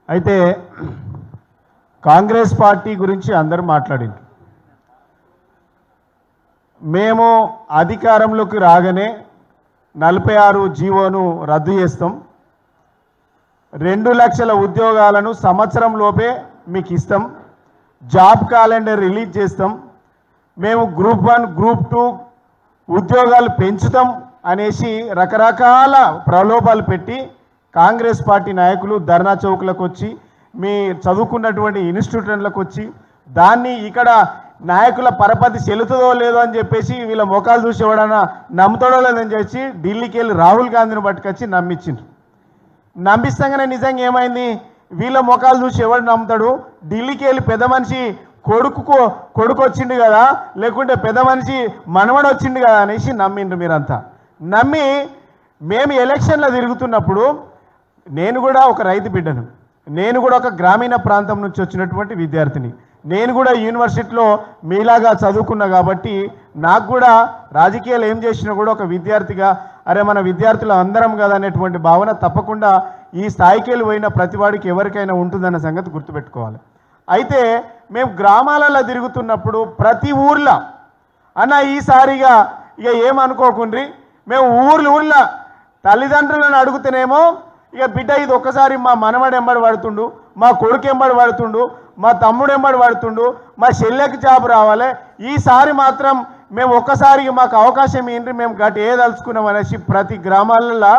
అయితే కాంగ్రెస్ పార్టీ గురించి అందరూ మాట్లాడింది. మేము అధికారంలోకి రాగానే 46 జీవోను రద్దు చేస్తాం, 2 లక్షల ఉద్యోగాలను సంవత్సరం లోపే మీకు ఇస్తాం, జాబ్ క్యాలెండర్ రిలీజ్ చేస్తాం, మేము గ్రూప్ 1 గ్రూప్ 2 ఉద్యోగాలు పెంచుతాం అనేసి రకరకాల ప్రలోభాలు పెట్టి కాంగ్రెస్ పార్టీ నాయకులు ధర్నా చౌకులకు వచ్చి మీ చదువుకున్నటువంటి ఇన్స్టిట్యూట్లకు వచ్చి దాన్ని ఇక్కడ నాయకుల పరపతి చెల్లుతుందో లేదో అని చెప్పేసి వీళ్ళ ముఖాలు చూసి ఎవడన్నా నమ్ముతాడో లేదని చెప్పి ఢిల్లీకి వెళ్ళి రాహుల్ గాంధీని పట్టుకొచ్చి నమ్మించిండ్రు. నమ్మిస్తాగానే నిజంగా ఏమైంది, వీళ్ళ ముఖాలు చూసి ఎవడు నమ్ముతాడు, ఢిల్లీకి వెళ్ళి పెద్ద మనిషి కొడుకు వచ్చిండు కదా, లేకుంటే పెద్ద మనిషి మనవడు వచ్చిండు కదా అనేసి నమ్మిండ్రు. మీరంతా నమ్మి మేము ఎలక్షన్లో తిరుగుతున్నప్పుడు నేను కూడా ఒక రైతు బిడ్డను, నేను కూడా ఒక గ్రామీణ ప్రాంతం నుంచి వచ్చినటువంటి విద్యార్థిని, నేను కూడా యూనివర్సిటీలో మీలాగా చదువుకున్నా కాబట్టి నాకు కూడా రాజకీయాలు ఏం చేసినా కూడా ఒక విద్యార్థిగా అరే మన విద్యార్థులు అందరం కదా అనేటువంటి భావన తప్పకుండా ఈ స్థాయికి వెళ్ళి పోయిన ప్రతివాడికి ఎవరికైనా ఉంటుందన్న సంగతి గుర్తుపెట్టుకోవాలి. అయితే మేము గ్రామాలలో తిరుగుతున్నప్పుడు ప్రతి ఊర్లో అన్న ఈసారిగా ఇక ఏమనుకోకుండ్రి, మేము ఊర్లో తల్లిదండ్రులను అడుగుతేనేమో ఇక బిడ్డ ఇది ఒక్కసారి మా మనవడు ఎంబడి పడుతుండు, మా కొడుకు ఎంబడి పడుతుండు, మా తమ్ముడు ఎంబడి పడుతుండు, మా చెల్లెకి జాబ్ రావాలి, ఈసారి మాత్రం మేము ఒక్కసారికి మాకు అవకాశం ఏంటి, మేము గట్టి ఏదలుచుకున్నాం అనేసి ప్రతి గ్రామాలలో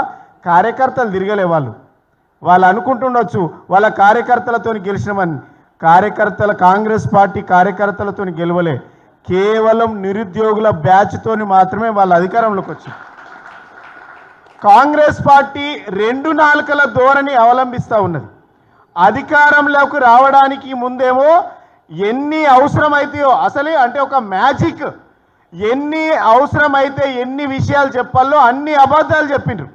కార్యకర్తలు తిరగలే. వాళ్ళు అనుకుంటుండొచ్చు వాళ్ళ కార్యకర్తలతో గెలిచినామని. కాంగ్రెస్ పార్టీ కార్యకర్తలతో గెలవలే, కేవలం నిరుద్యోగుల బ్యాచ్తో మాత్రమే వాళ్ళ అధికారంలోకి వచ్చింది. కాంగ్రెస్ పార్టీ 2 నాలుకల ధోరణి అవలంబిస్తూ ఉన్నది. అధికారంలోకి రావడానికి ముందేమో ఎన్ని అవసరమైతాయో అసలే అంటే ఒక మ్యాజిక్, ఎన్ని అవసరమైతే ఎన్ని విషయాలు చెప్పాలో అన్ని అబద్ధాలు చెప్పిండ్రు.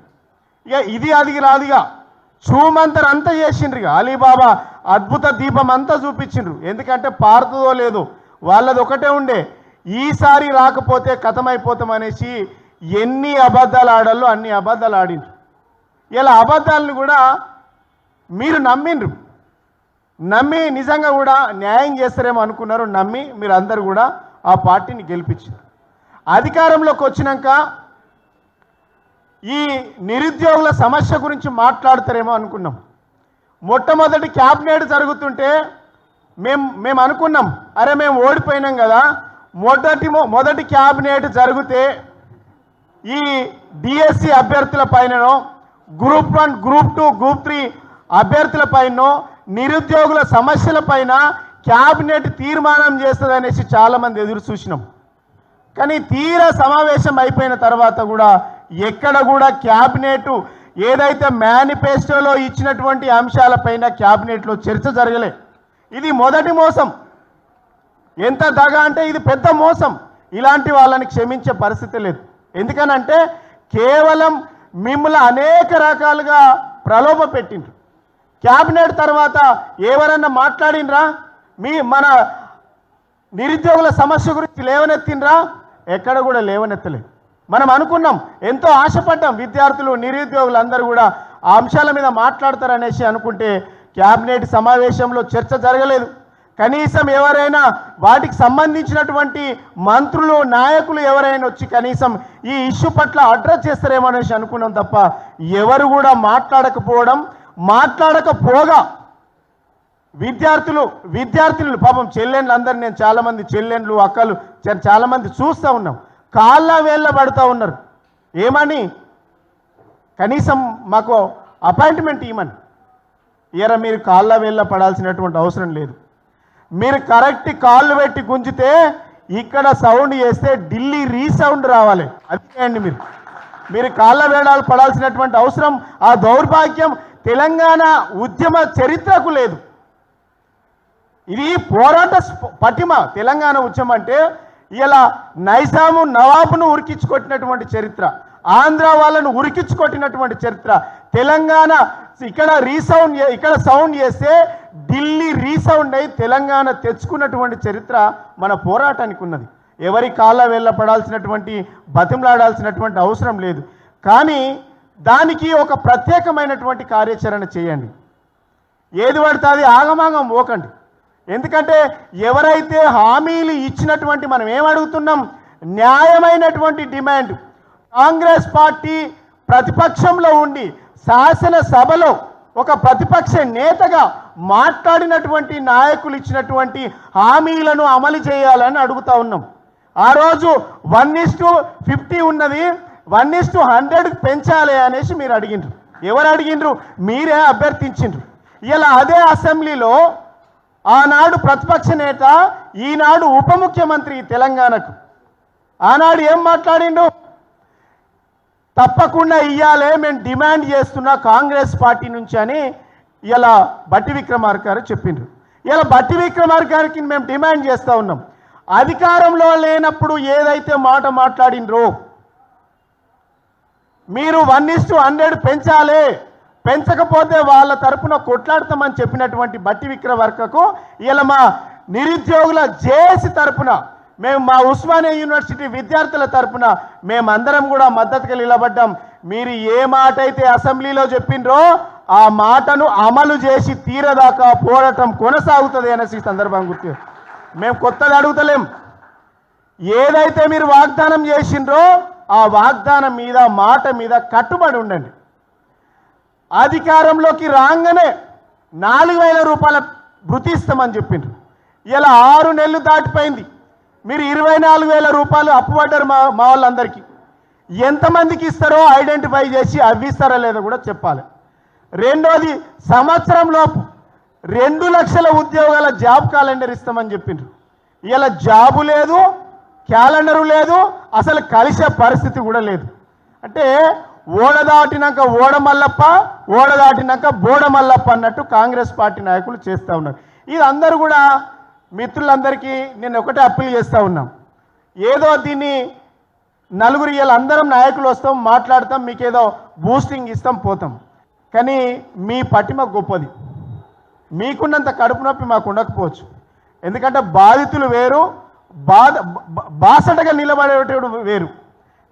ఇక ఇది అది రాదుగా చూమంతరు అంతా చేసిండ్రు. ఇక అలీబాబా అద్భుత దీపం అంతా చూపించిండ్రు. ఎందుకంటే పారుతుందో లేదో వాళ్ళది ఒకటే ఉండే, ఈసారి రాకపోతే కథమైపోతాం అనేసి ఎన్ని అబద్ధాలు ఆడాలో అన్ని అబద్ధాలు ఆడిండ్రు. ఇలా అబద్ధాలను కూడా మీరు నమ్మిండ్రు. నమ్మి నిజంగా కూడా న్యాయం చేస్తారేమో అనుకున్నారు. నమ్మి మీరు అందరూ కూడా ఆ పార్టీని గెలిపించారు. అధికారంలోకి వచ్చినాక ఈ నిరుద్యోగుల సమస్య గురించి మాట్లాడతారేమో అనుకున్నాం. మొట్టమొదటి క్యాబినెట్ జరుగుతుంటే మేము అనుకున్నాం అరే మేము ఓడిపోయినాం కదా, మొదటి క్యాబినెట్ జరిగితే ఈ డిఎస్సి అభ్యర్థుల పైననో గ్రూప్ 1 గ్రూప్ 2 గ్రూప్ 3 అభ్యర్థుల పైనో నిరుద్యోగుల సమస్యల పైన క్యాబినెట్ తీర్మానం చేస్తుంది అనేసి చాలామంది ఎదురు చూసినాం. కానీ తీరా సమావేశం అయిపోయిన తర్వాత కూడా ఎక్కడ కూడా క్యాబినెట్ ఏదైతే మేనిఫెస్టోలో ఇచ్చినటువంటి అంశాలపైన క్యాబినెట్లో చర్చ జరగలే. ఇది మొదటి మోసం. ఎంత దగ అంటే ఇది పెద్ద మోసం. ఇలాంటి వాళ్ళని క్షమించే పరిస్థితి లేదు. ఎందుకనంటే కేవలం మిమ్మల్ని అనేక రకాలుగా ప్రలోభ పెట్టిండ్రు. క్యాబినెట్ తర్వాత ఎవరన్నా మాట్లాడినరా, మన నిరుద్యోగుల సమస్య గురించి లేవనెత్తినరా? ఎక్కడ కూడా లేవనెత్తలేదు. మనం అనుకున్నాం, ఎంతో ఆశపడ్డాం, విద్యార్థులు నిరుద్యోగులు అందరూ కూడా ఆ అంశాల మీద మాట్లాడతారనేసి అనుకుంటే క్యాబినెట్ సమావేశంలో చర్చ జరగలేదు. కనీసం ఎవరైనా వాటికి సంబంధించినటువంటి మంత్రులు నాయకులు ఎవరైనా వచ్చి కనీసం ఈ ఇష్యూ పట్ల అడ్రస్ చేస్తారేమో అనేసి అనుకున్నాం తప్ప ఎవరు కూడా మాట్లాడకపోగా విద్యార్థులు పాపం చెల్లెండ్లు అందరు, నేను చాలామంది చెల్లెండ్లు అక్కలు చాలామంది చూస్తూ ఉన్నాం, కాళ్ళ వేళ్ళ పడుతూ ఉన్నారు. ఏమని? కనీసం మాకు అపాయింట్మెంట్ ఇవ్వమని. ఇయర మీరు కాళ్ళ వేళ్ళ పడాల్సినటువంటి అవసరం లేదు. మీరు కరెక్ట్ కాళ్ళు పెట్టి గుంజితే ఇక్కడ సౌండ్ చేస్తే ఢిల్లీ రీసౌండ్ రావాలి. అది చేయండి. మీరు కాళ్ళ వేడాలు పడాల్సినటువంటి అవసరం, ఆ దౌర్భాగ్యం తెలంగాణ ఉద్యమ చరిత్రకు లేదు. ఇది పోరాట పటిమ. తెలంగాణ ఉద్యమం అంటే ఇలా నైజాము నవాబును ఉరికించుకొట్టినటువంటి చరిత్ర, ఆంధ్ర వాళ్ళను ఉరికించుకొట్టినటువంటి చరిత్ర. తెలంగాణ ఇక్కడ సౌండ్ చేస్తే ఢిల్లీ రీసౌండ్ అయి తెలంగాణ తెచ్చుకున్నటువంటి చరిత్ర మన పోరాటానికి ఉన్నది. ఎవరి కాళ్ళ వేళ్ళ పడాల్సినటువంటి బతిమలాడాల్సినటువంటి అవసరం లేదు. కానీ దానికి ఒక ప్రత్యేకమైనటువంటి కార్యాచరణ చేయండి. ఏది పడితే అది ఆగమాగం పోకండి. ఎందుకంటే ఎవరైతే హామీలు ఇచ్చినటువంటి మనం ఏమడుగుతున్నాం, న్యాయమైనటువంటి డిమాండ్. కాంగ్రెస్ పార్టీ ప్రతిపక్షంలో ఉండి శాసనసభలో ఒక ప్రతిపక్ష నేతగా మాట్లాడినటువంటి నాయకులు ఇచ్చినటువంటి హామీలను అమలు చేయాలని అడుగుతా ఉన్నాం. ఆ రోజు 1:50 ఉన్నది, 1:100 పెంచాలి అనేసి మీరు అడిగిండ్రు. ఎవరు అడిగిండ్రు? మీరే అభ్యర్థించిండ్రు. ఇలా అదే అసెంబ్లీలో ఆనాడు ప్రతిపక్ష నేత, ఈనాడు ఉప ముఖ్యమంత్రి తెలంగాణకు ఆనాడు ఏం మాట్లాడిండు? తప్పకుండా ఇయ్యాలే, మేము డిమాండ్ చేస్తున్నా కాంగ్రెస్ పార్టీ నుంచి అని ఇలా బట్టి విక్రమార్క గారు చెప్పిండ్రు. ఇలా బట్టి విక్రమార్క గారికి మేము డిమాండ్ చేస్తూ ఉన్నాం. అధికారంలో లేనప్పుడు ఏదైతే మాట మాట్లాడిండ్రో, మీరు 1:100 పెంచాలి, పెంచకపోతే వాళ్ళ తరపున కొట్లాడతామని చెప్పినటువంటి బట్టి విక్రమార్కకు ఇలా మా నిరుద్యోగుల జేఏసీ తరపున మేము, మా ఉస్మానియా యూనివర్సిటీ విద్యార్థుల తరపున మేమందరం కూడా మద్దతుగా నిలబడ్డాం. మీరు ఏ మాట అయితే అసెంబ్లీలో చెప్పిండ్రో ఆ మాటను అమలు చేసి తీరదాకా పోరాటం కొనసాగుతుంది అనేసి ఈ సందర్భం గుర్తు. మేము కొత్తది అడుగుతలేం. ఏదైతే మీరు వాగ్దానం చేసిండ్రో ఆ వాగ్దానం మీద, మాట మీద కట్టుబడి ఉండండి. అధికారంలోకి రాగానే 4,000 రూపాయల భృతి ఇస్తామని చెప్పిండ్రు. ఇలా 6 నెలలు దాటిపోయింది. మీరు 24,000 రూపాయలు అప్పుపడ్డారు మా వాళ్ళందరికీ. ఎంతమందికి ఇస్తారో ఐడెంటిఫై చేసి అవి ఇస్తారో లేదో కూడా చెప్పాలి. రెండోది, సంవత్సరంలోపు 2 లక్షల ఉద్యోగాల జాబ్ క్యాలెండర్ ఇస్తామని చెప్పిండ్రు. ఇలా జాబు లేదు, క్యాలెండరు లేదు, అసలు కలిసే పరిస్థితి కూడా లేదు. అంటే ఓడ దాటినాక ఓడమల్లప్ప, ఓడ దాటినాక బోడమల్లప్ప అన్నట్టు కాంగ్రెస్ పార్టీ నాయకులు చేస్తూ ఉన్నారు. ఇది అందరూ కూడా మిత్రులందరికీ నేను ఒకటే అప్పీల్ చేస్తూ ఉన్నాం. ఏదో దీన్ని నలుగురు ఇలా అందరం నాయకులు వస్తాం, మాట్లాడతాం, మీకేదో బూస్టింగ్ ఇస్తాం, పోతాం. కానీ మీ పటిమ గొప్పది. మీకున్నంత కడుపు నొప్పి మాకు ఉండకపోవచ్చు. ఎందుకంటే బాధితులు వేరు, బాసటగా నిలబడేటప్పుడు వేరు.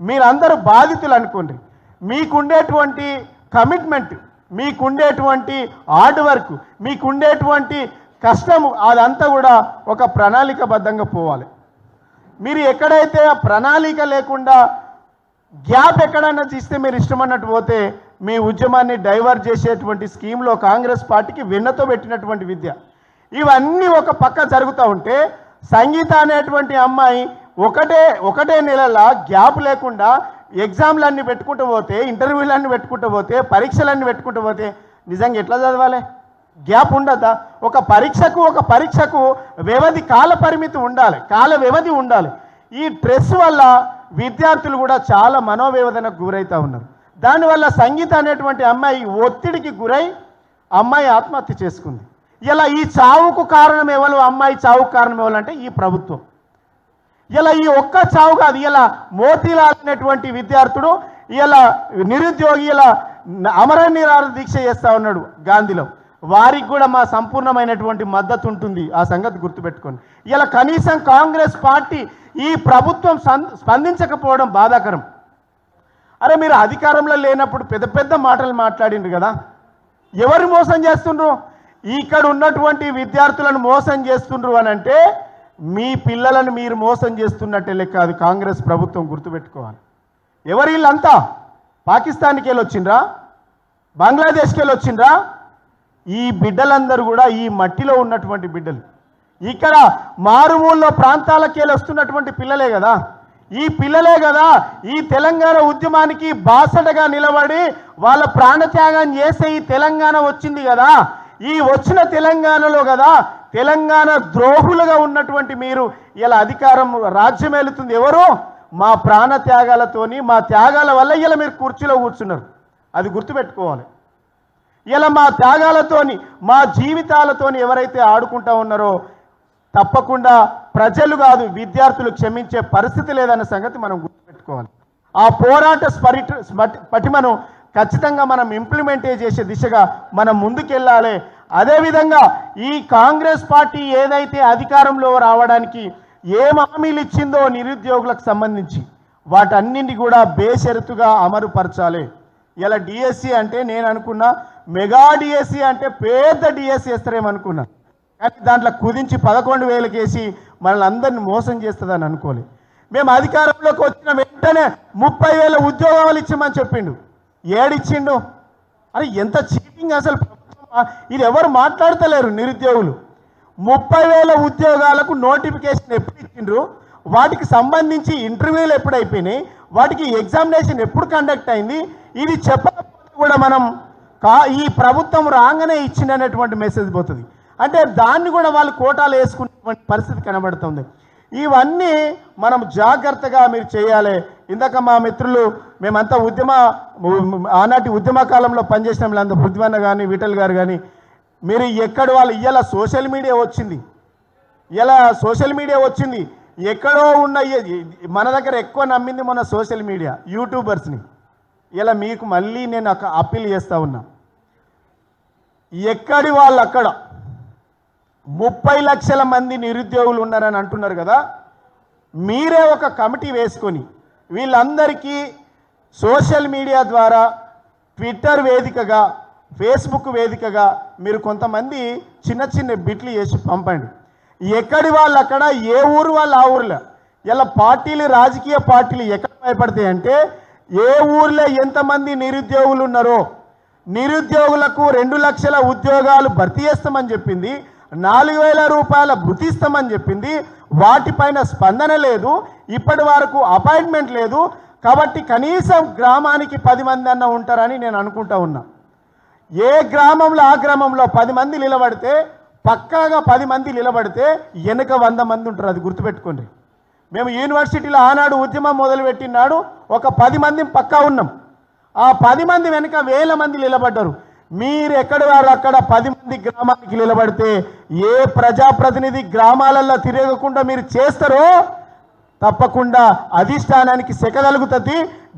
మీరందరూ బాధితులు అనుకోండి. మీకుండేటువంటి కమిట్మెంట్, మీకుండేటువంటి హార్డ్ వర్క్, మీకుండేటువంటి కష్టము అదంతా కూడా ఒక ప్రణాళికబద్ధంగా పోవాలి. మీరు ఎక్కడైతే ప్రణాళిక లేకుండా గ్యాప్ ఎక్కడైనా తీస్తే మీరు ఇష్టమన్నట్టు పోతే మీ ఉద్యమాన్ని డైవర్ట్ చేసేటువంటి స్కీమ్లో కాంగ్రెస్ పార్టీకి వెన్నతో పెట్టినటువంటి విద్య. ఇవన్నీ ఒక పక్క జరుగుతూ ఉంటే సంగీత అనేటువంటి అమ్మాయి ఒకటే నెలల గ్యాప్ లేకుండా ఎగ్జామ్లన్నీ పెట్టుకుంటూ పోతే, ఇంటర్వ్యూలన్నీ పెట్టుకుంటూ పోతే, పరీక్షలన్నీ పెట్టుకుంటూ పోతే నిజంగా ఎట్లా చదవాలి? గ్యాప్ ఉండదా? ఒక పరీక్షకు వ్యవధి, కాల పరిమితి ఉండాలి, కాల వ్యవధి ఉండాలి. ఈ స్ట్రెస్ వల్ల విద్యార్థులు కూడా చాలా మనోవేదనకు గురవుతూ ఉన్నారు. దానివల్ల సంగీత అనేటువంటి అమ్మాయి ఒత్తిడికి గురై అమ్మాయి ఆత్మహత్య చేసుకుంది. ఇలా ఈ చావుకు కారణం ఎవరు? అమ్మాయి చావుకు కారణం ఎవరంటే ఈ ప్రభుత్వం. ఇలా ఈ ఒక్క చావు కాదు, ఇలా మోతీలాల్ అనేటువంటి విద్యార్థుడు, ఇలా నిరుద్యోగి, ఇలా అమర నిరాహార దీక్ష చేస్తూ ఉన్నాడు గాంధీలో. వారికి కూడా మా సంపూర్ణమైనటువంటి మద్దతు ఉంటుంది. ఆ సంగతి గుర్తుపెట్టుకోండి. ఇలా కనీసం కాంగ్రెస్ పార్టీ, ఈ ప్రభుత్వం స్పందించకపోవడం బాధాకరం. అరే మీరు అధికారంలో లేనప్పుడు పెద్ద పెద్ద మాటలు మాట్లాడిండ్రు కదా, ఎవరు మోసం చేస్తుండ్రు? ఇక్కడ ఉన్నటువంటి విద్యార్థులను మోసం చేస్తుండ్రు అని అంటే మీ పిల్లలను మీరు మోసం చేస్తున్నట్టే లెక్క. అది కాంగ్రెస్ ప్రభుత్వం గుర్తుపెట్టుకోవాలి. ఎవరు వీళ్ళంతా? పాకిస్తాన్కి వెళ్ళి వచ్చిండ్రా? బంగ్లాదేశ్కి వెళ్ళి వచ్చిండ్రా? ఈ బిడ్డలందరూ కూడా ఈ మట్టిలో ఉన్నటువంటి బిడ్డలు, ఇక్కడ మారుమూల ప్రాంతాలకి వెళ్ళి వస్తున్నటువంటి పిల్లలే కదా. ఈ పిల్లలే కదా ఈ తెలంగాణ ఉద్యమానికి బాసటగా నిలబడి వాళ్ళ ప్రాణత్యాగం చేస్తే ఈ తెలంగాణ వచ్చింది కదా. ఈ వచ్చిన తెలంగాణలో కదా తెలంగాణ ద్రోహులుగా ఉన్నటువంటి మీరు ఇలా అధికారం రాజ్యం ఏలుతుంది ఎవరు? మా ప్రాణ త్యాగాలతోని, మా త్యాగాల వల్ల ఇలా మీరు కుర్చీలో కూర్చున్నారు. అది గుర్తుపెట్టుకోవాలి. ఇలా మా త్యాగాలతోని, మా జీవితాలతోని ఎవరైతే ఆడుకుంటా ఉన్నారో తప్పకుండా ప్రజలు కాదు విద్యార్థులు క్షమించే పరిస్థితి లేదన్న సంగతి మనం గుర్తుపెట్టుకోవాలి. ఆ పోరాట పటిమను ఖచ్చితంగా మనం ఇంప్లిమెంట్ చేసే దిశగా మనం ముందుకెళ్ళాలి. అదేవిధంగా ఈ కాంగ్రెస్ పార్టీ ఏదైతే అధికారంలో రావడానికి ఏం హామీలు ఇచ్చిందో నిరుద్యోగులకు సంబంధించి వాటన్నింటినీ కూడా బేషరతుగా అమలుపరచాలి. ఇలా డిఎస్సి అంటే నేను అనుకున్నా మెగా డిఎస్సి అంటే పెద్ద డిఎస్సి వేస్తారేమనుకున్నా, కానీ దాంట్లో కుదించి 11,000 వేసి మనల్ని అందరినీ మోసం చేస్తుందని అనుకోలేదు. మేము అధికారంలోకి వచ్చిన వెంటనే 30,000 ఉద్యోగాలు ఇచ్చామని చెప్పిండు. ఏడిచ్చిండు? అరే ఎంత చీటింగ్ అసలు! ఇది ఎవరు మాట్లాడతలేరు. నిరుద్యోగులు 30,000 ఉద్యోగాలకు నోటిఫికేషన్ ఎప్పుడు ఇచ్చిండ్రు, వాటికి సంబంధించి ఇంటర్వ్యూలు ఎప్పుడు అయిపోయినాయి, వాటికి ఎగ్జామినేషన్ ఎప్పుడు కండక్ట్ అయింది, ఇది చెప్పకపోతే కూడా మనం ఈ ప్రభుత్వం రాగానే ఇచ్చిందనేటువంటి మెసేజ్ పోతుంది. అంటే దాన్ని కూడా వాళ్ళు కోటాలు వేసుకునేటువంటి పరిస్థితి కనబడుతుంది. ఇవన్నీ మనం జాగ్రత్తగా మీరు చేయాలి. ఇందాక మా మిత్రులు మేమంతా ఆనాటి ఉద్యమ కాలంలో పనిచేసిన వాళ్ళంతా పృథ్వన్న కానీ విఠల్ గారు కానీ, మీరు ఎక్కడ వాళ్ళు ఇలా సోషల్ మీడియా వచ్చింది, ఎక్కడో ఉన్న మన దగ్గర ఎక్కువ నమ్మింది మన సోషల్ మీడియా యూట్యూబర్స్ని. ఇలా మీకు మళ్ళీ నేను ఒక అప్పీల్ చేస్తూ ఉన్నా, ఎక్కడి వాళ్ళు అక్కడ 30 లక్షల మంది నిరుద్యోగులు ఉన్నారని అంటున్నారు కదా, మీరే ఒక కమిటీ వేసుకొని వీళ్ళందరికీ సోషల్ మీడియా ద్వారా, ట్విట్టర్ వేదికగా, ఫేస్బుక్ వేదికగా మీరు కొంతమంది చిన్న చిన్న బిట్లు చేసి పంపండి. ఎక్కడి వాళ్ళు అక్కడ, ఏ ఊరు వాళ్ళు ఆ ఊర్లో. ఇలా పార్టీలు, రాజకీయ పార్టీలు ఎక్కడ భయపడతాయంటే, ఏ ఊర్లో ఎంతమంది నిరుద్యోగులు ఉన్నారో, నిరుద్యోగులకు 2 లక్షల ఉద్యోగాలు భర్తీ చేస్తామని చెప్పింది, 4,000 రూపాయల భృతి ఇస్తామని చెప్పింది, వాటిపైన స్పందన లేదు, ఇప్పటి వరకు అపాయింట్మెంట్ లేదు. కాబట్టి కనీసం గ్రామానికి 10 మంది అన్న ఉంటారని నేను అనుకుంటా ఉన్నా. ఏ గ్రామంలో ఆ గ్రామంలో 10 మంది నిలబడితే, పక్కాగా 10 మంది నిలబడితే వెనక 100 మంది ఉంటారు. అది గుర్తుపెట్టుకోండి. మేము యూనివర్సిటీలో ఆనాడు ఉద్యమం మొదలుపెట్టినాడు ఒక 10 మంది పక్కా ఉన్నాం. ఆ 10 మంది వెనుక 1000 మంది నిలబడ్డారు. మీరు ఎక్కడ వారు అక్కడ 10 మంది గ్రామానికి నిలబడితే, ఏ ప్రజాప్రతినిధి గ్రామాలలో తిరగకుండా మీరు చేస్తారో తప్పకుండా అధిష్టానానికి సెకదలుగుతుంది,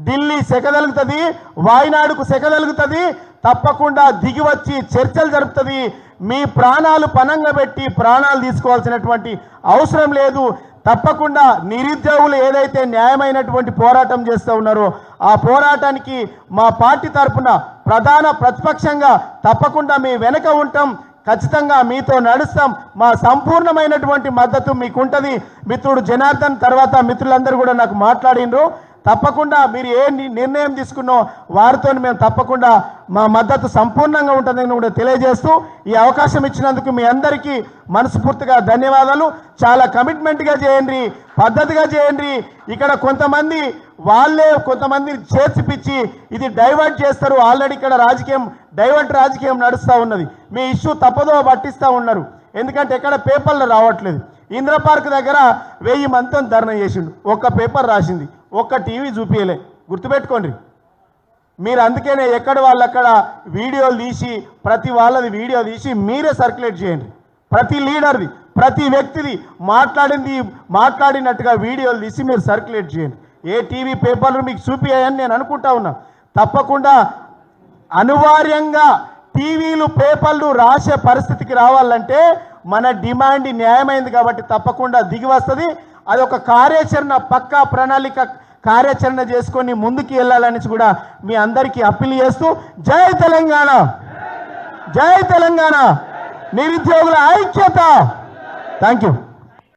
ఢిల్లీ సెకదలుగుతుంది, వాయనాడుకు సెకదలుగుతుంది, తప్పకుండా దిగి వచ్చి చర్చలు జరుపుతుంది. మీ ప్రాణాలు పణంగా పెట్టి ప్రాణాలు తీసుకోవాల్సినటువంటి అవసరం లేదు. తప్పకుండా నిరుద్యోగులు ఏదైతే న్యాయమైనటువంటి పోరాటం చేస్తూ ఉన్నారో ఆ పోరాటానికి మా పార్టీ తరఫున ప్రధాన ప్రతిపక్షంగా తప్పకుండా మీ వెనక ఉంటాం, ఖచ్చితంగా మీతో నడుస్తాం. మా సంపూర్ణమైనటువంటి మద్దతు మీకు ఉంటుంది. మిత్రుడు జనార్దన్ తర్వాత మిత్రులందరూ కూడా నాకు మాట్లాడినరు. తప్పకుండా మీరు ఏ నిర్ణయం తీసుకున్నో వారితో మేము తప్పకుండా మా మద్దతు సంపూర్ణంగా ఉంటుందని కూడా తెలియజేస్తూ, ఈ అవకాశం ఇచ్చినందుకు మీ అందరికీ మనస్ఫూర్తిగా ధన్యవాదాలు. చాలా కమిట్మెంట్గా చేయండి, పద్ధతిగా చేయండి. ఇక్కడ కొంతమంది చేర్చిపిచ్చి ఇది డైవర్ట్ చేస్తారు. ఆల్రెడీ ఇక్కడ రాజకీయం నడుస్తూ ఉన్నది. మీ ఇష్యూ తప్పదో పట్టిస్తూ ఉన్నారు. ఎందుకంటే ఎక్కడ పేపర్లు రావట్లేదు. ఇంద్ర పార్క్ దగ్గర 1000 మందితో ధర్నా చేసిండు, ఒక్క పేపర్ రాసింది, ఒక్క టీవీ చూపించలే. గుర్తుపెట్టుకోండి. మీరు అందుకనే ఎక్కడ వాళ్ళు అక్కడ వీడియోలు తీసి, ప్రతి వాళ్ళది వీడియో తీసి మీరే సర్క్యులేట్ చేయండి. ప్రతి లీడర్ది, ప్రతి వ్యక్తిది మాట్లాడినట్టుగా వీడియోలు తీసి మీరు సర్క్యులేట్ చేయండి. ఏ టీవీ పేపర్లు మీకు చూపించాయని నేను అనుకుంటా ఉన్నా. తప్పకుండా అనివార్యంగా టీవీలు పేపర్లు రాసే పరిస్థితికి రావాలంటే మన డిమాండ్ న్యాయమైంది కాబట్టి తప్పకుండా దిగి వస్తుంది. అది ఒక కార్యాచరణ, పక్కా ప్రణాళిక కార్యాచరణ చేసుకొని ముందుకు వెళ్ళాలని కూడా మీ అందరికీ అప్పీల్ చేస్తూ, జై తెలంగాణ, జై తెలంగాణ, నిరుద్యోగుల ఐక్యత. Thank you.